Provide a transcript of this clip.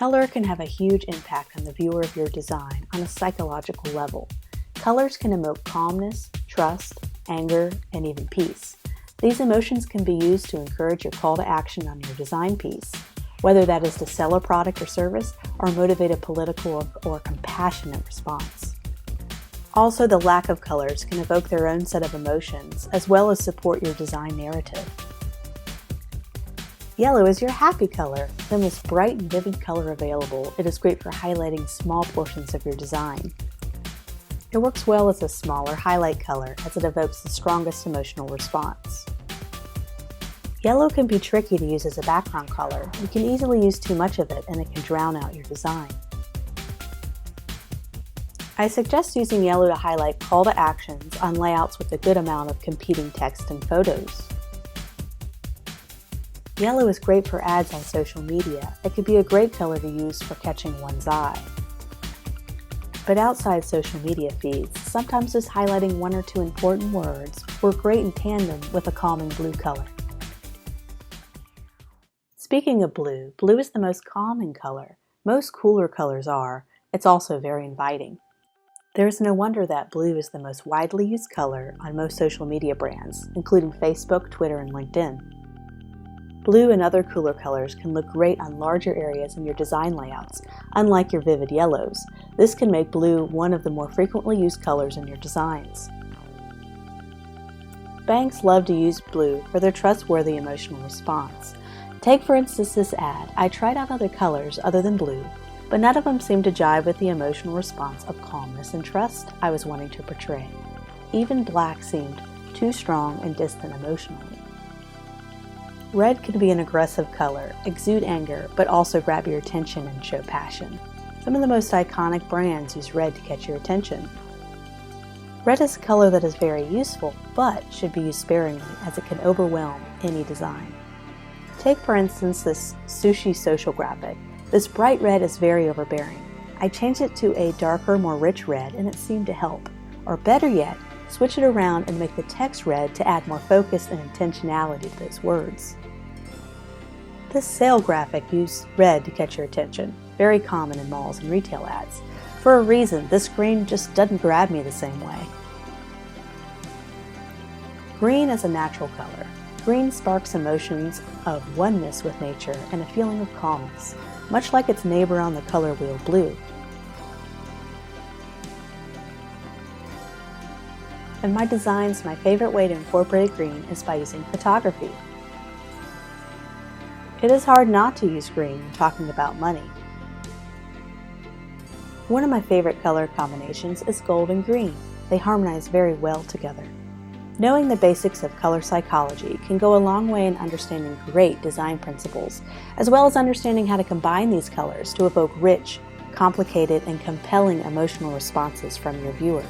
Color can have a huge impact on the viewer of your design on a psychological level. Colors can evoke calmness, trust, anger, and even peace. These emotions can be used to encourage your call to action on your design piece, whether that is to sell a product or service or motivate a political or compassionate response. Also, the lack of colors can evoke their own set of emotions as well as support your design narrative. Yellow is your happy color, the most bright and vivid color available. It is great for highlighting small portions of your design. It works well as a smaller highlight color as it evokes the strongest emotional response. Yellow can be tricky to use as a background color. You can easily use too much of it and it can drown out your design. I suggest using yellow to highlight call to actions on layouts with a good amount of competing text and photos. Yellow is great for ads on social media. It could be a great color to use for catching one's eye. But outside social media feeds, sometimes just highlighting one or two important words work great in tandem with a calming blue color. Speaking of blue, blue is the most calming color. Most cooler colors are. It's also very inviting. There is no wonder that blue is the most widely used color on most social media brands, including Facebook, Twitter, and LinkedIn. Blue and other cooler colors can look great on larger areas in your design layouts, unlike your vivid yellows. This can make blue one of the more frequently used colors in your designs. Banks love to use blue for their trustworthy emotional response. Take for instance this ad. I tried out other colors other than blue, but none of them seemed to jive with the emotional response of calmness and trust I was wanting to portray. Even black seemed too strong and distant emotionally. Red can be an aggressive color, exude anger, but also grab your attention and show passion. Some of the most iconic brands use red to catch your attention. Red is a color that is very useful, but should be used sparingly as it can overwhelm any design. Take for instance this sushi social graphic. This bright red is very overbearing. I changed it to a darker, more rich red and it seemed to help. Or better yet, switch it around and make the text red to add more focus and intentionality to those words. This sale graphic used red to catch your attention, very common in malls and retail ads. For a reason, this green just doesn't grab me the same way. Green is a natural color. Green sparks emotions of oneness with nature and a feeling of calmness, much like its neighbor on the color wheel, blue. In my designs, my favorite way to incorporate green is by using photography. It is hard not to use green when talking about money. One of my favorite color combinations is gold and green. They harmonize very well together. Knowing the basics of color psychology can go a long way in understanding great design principles, as well as understanding how to combine these colors to evoke rich, complicated, and compelling emotional responses from your viewer.